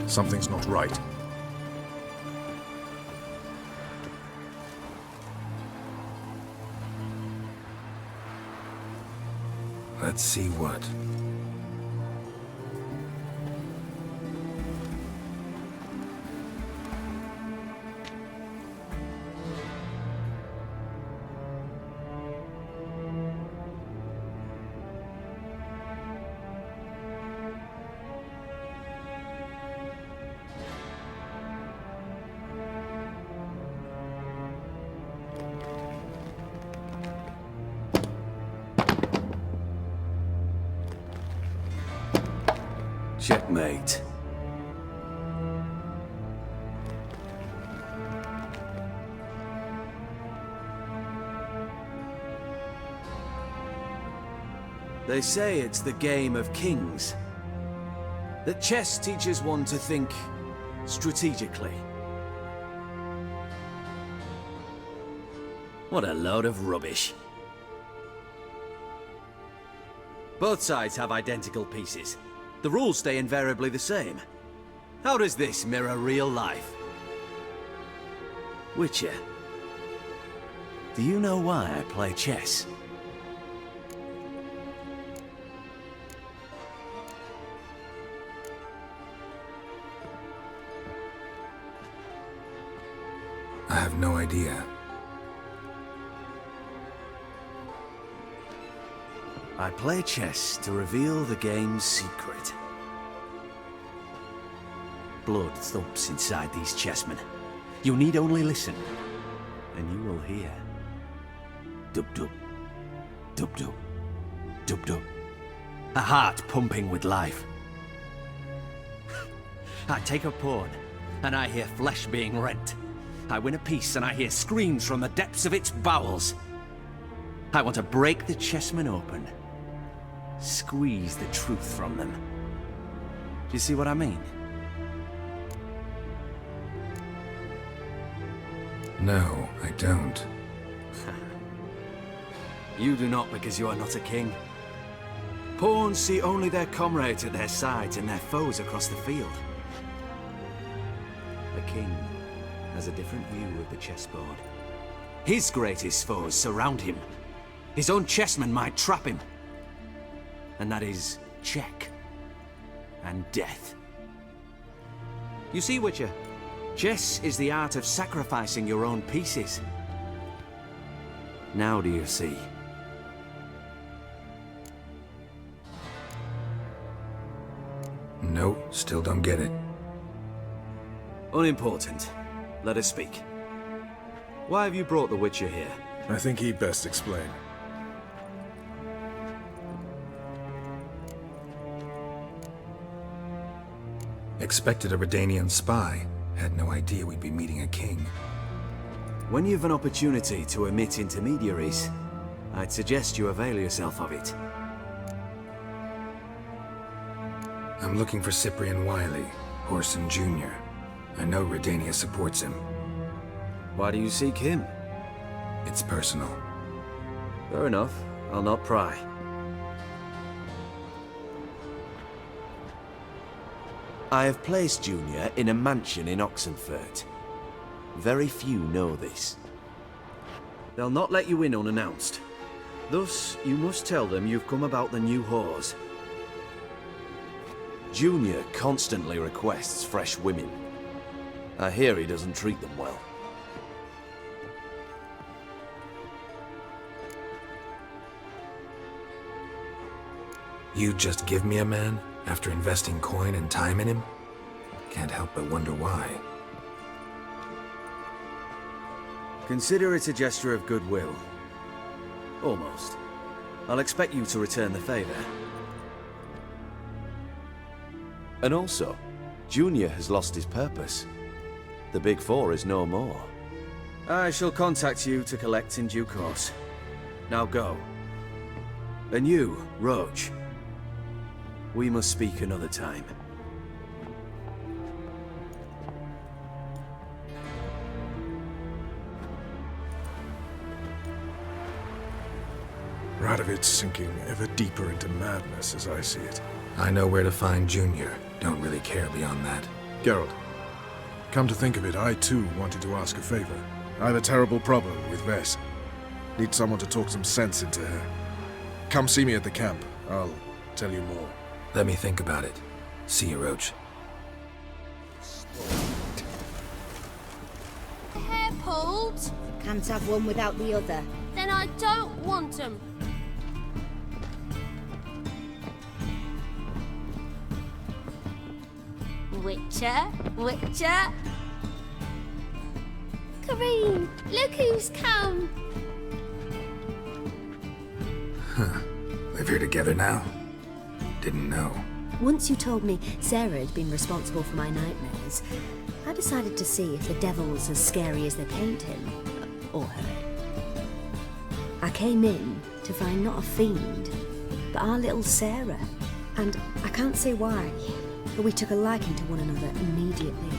Something's not right. Let's see what. Checkmate. They say it's the game of kings. That chess teaches one to think strategically. What a load of rubbish. Both sides have identical pieces. The rules stay invariably the same. How does this mirror real life? Witcher, do you know why I play chess? I have no idea. I play chess to reveal the game's secret. Blood thumps inside these chessmen. You need only listen, and you will hear. Dub-dub, dub-dub, dub-dub. A heart pumping with life. I take a pawn, and I hear flesh being rent. I win a piece, and I hear screams from the depths of its bowels. I want to break the chessmen open. Squeeze the truth from them. Do you see what I mean? No, I don't. You do not because you are not a king. Pawns see only their comrades at their sides and their foes across the field. A king has a different view of the chessboard. His greatest foes surround him. His own chessmen might trap him. And that is check and death. You see, Witcher, chess is the art of sacrificing your own pieces. Now do you see? No, still don't get it. Unimportant. Let us speak. Why have you brought the Witcher here? I think he'd best explain. Expected a Redanian spy. Had no idea we'd be meeting a king. When you've an opportunity to omit intermediaries, I'd suggest you avail yourself of it. I'm looking for Cyprian Wiley, Horson Jr. I know Redania supports him. Why do you seek him? It's personal. Fair enough. I'll not pry. I have placed Junior in a mansion in Oxenfurt. Very few know this. They'll not let you in unannounced. Thus, you must tell them you've come about the new whores. Junior constantly requests fresh women. I hear he doesn't treat them well. You just give me a man after investing coin and time in him? Can't help but wonder why. Consider it a gesture of goodwill. Almost. I'll expect you to return the favor. And also, Junior has lost his purpose. The Big Four is no more. I shall contact you to collect in due course. Now go. And you, Roach. We must speak another time. Radovid's sinking ever deeper into madness as I see it. I know where to find Junior. Don't really care beyond that. Geralt, come to think of it, I too wanted to ask a favor. I have a terrible problem with Vess. Need someone to talk some sense into her. Come see me at the camp. I'll tell you more. Let me think about it. See you, Roach. Hair pulled? Can't have one without the other. Then I don't want 'em. Witcher, Witcher. Kareem, look who's come. Live here together now? Didn't know. Once you told me Sarah had been responsible for my nightmares, I decided to see if the devil's as scary as they paint him. Or her. I came in to find not a fiend, but our little Sarah. And I can't say why, but we took a liking to one another immediately.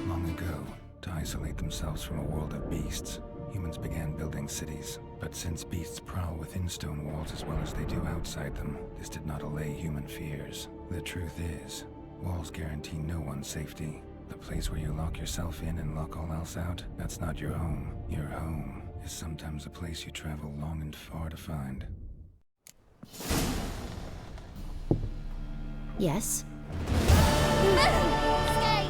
Long ago, to isolate themselves from a world of beasts, humans began building cities. But since beasts prowl within stone walls as well as they do outside them, this did not allay human fears. The truth is, walls guarantee no one's safety. The place where you lock yourself in and lock all else out, that's not your home. Your home is sometimes a place you travel long and far to find. Yes? Scare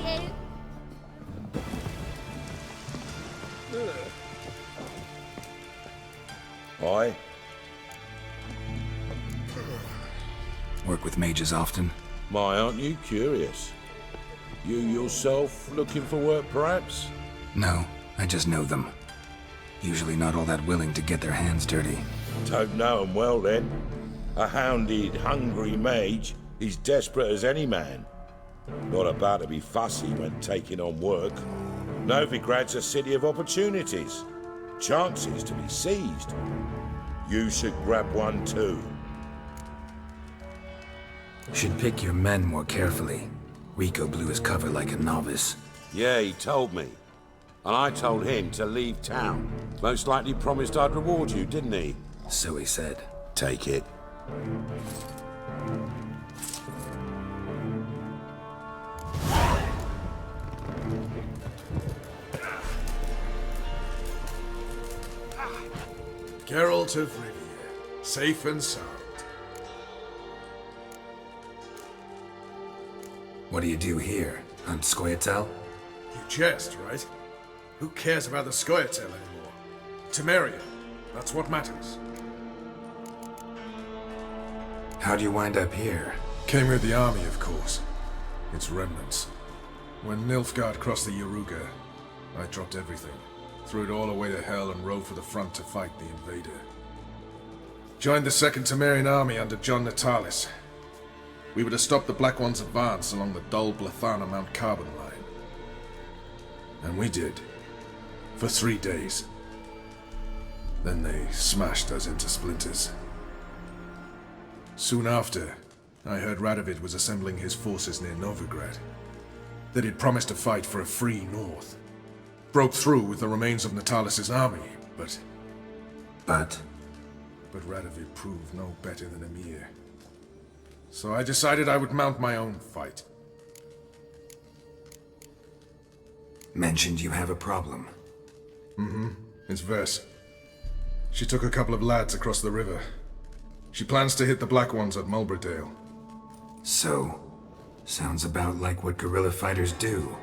you. Aye. Work with mages often? My, aren't you curious? You yourself looking for work, perhaps? No, I just know them. Usually not all that willing to get their hands dirty. Don't know 'em well, then. A hounded, hungry mage is desperate as any man. Not about to be fussy when taking on work. Novigrad's a city of opportunities. Chances to be seized. You should grab one too. Should pick your men more carefully. Rico blew his cover like a novice. Yeah, he told me. And I told him to leave town. Most likely promised I'd reward you, didn't he? So he said. Take it. Geralt of Rivia, safe and sound. What do you do here? Hunt Scoia'tael? You jest, right? Who cares about the Scoia'tael anymore? Temeria, that's what matters. How'd you wind up here? Came with the army, of course. Its remnants. When Nilfgaard crossed the Yaruga, I dropped everything. Threw it all away to hell and rode for the front to fight the invader. Joined the Second Temerian army under John Natalis. We were to stop the Black One's advance along the Dol Blathana Mount Carbon line. And we did. For 3 days. Then they smashed us into splinters. Soon after, I heard Radovid was assembling his forces near Novigrad. That he'd promised to fight for a free North. Broke through with the remains of Natalis' army, but Radovid proved no better than Emir. So I decided I would mount my own fight. Mentioned you have a problem. It's Vess. She took a couple of lads across the river. She plans to hit the Black Ones at Mulberdale. So, sounds about like what guerrilla fighters do.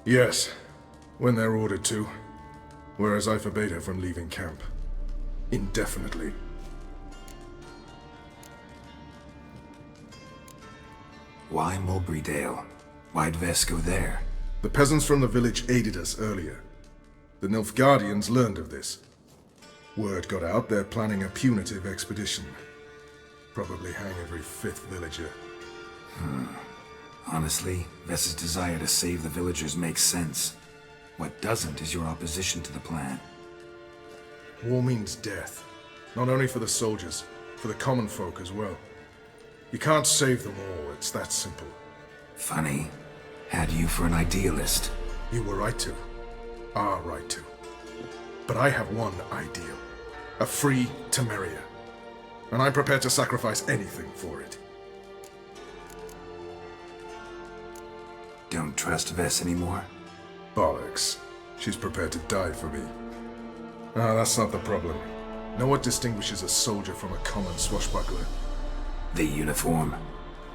Yes, when they're ordered to. Whereas I forbade her from leaving camp. Indefinitely. Why Mulberdale? Why'd Vess go there? The peasants from the village aided us earlier. The Nilfgaardians learned of this. Word got out they're planning a punitive expedition. Probably hang every 5th villager. Honestly, Vess's desire to save the villagers makes sense. What doesn't is your opposition to the plan. War means death. Not only for the soldiers, for the common folk as well. You can't save them all, it's that simple. Funny. Had you for an idealist. You were right to. Are right to. But I have one ideal. A free Temeria. And I'm prepared to sacrifice anything for it. Don't trust Vess anymore? Bollocks. She's prepared to die for me. Ah, that's not the problem. Know what distinguishes a soldier from a common swashbuckler? The uniform.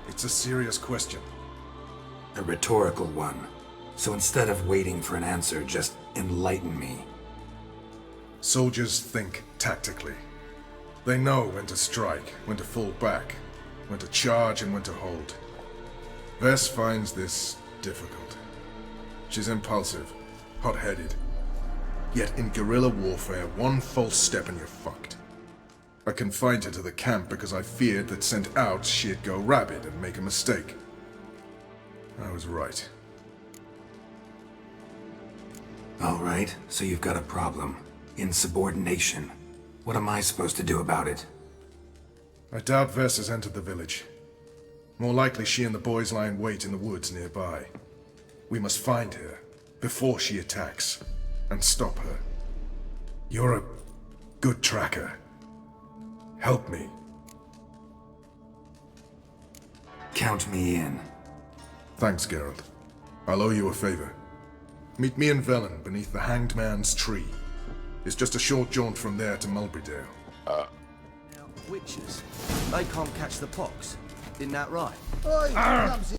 It's a serious question. A rhetorical one. So instead of waiting for an answer, just enlighten me. Soldiers think tactically. They know when to strike, when to fall back, when to charge and when to hold. Vess finds this difficult. She's impulsive, hot-headed. Yet in guerrilla warfare, one false step and you're fucked. I confined her to the camp because I feared that sent out she'd go rabid and make a mistake. I was right. All right, so you've got a problem. Insubordination. What am I supposed to do about it? I doubt Vess has entered the village. More likely she and the boys lie in wait in the woods nearby. We must find her before she attacks and stop her. You're a good tracker. Help me. Count me in. Thanks, Geralt. I'll owe you a favor. Meet me in Velen beneath the Hanged Man's tree. It's just a short jaunt from there to Mulberrydale. Now, witches, they can't catch the pox. Isn't that right?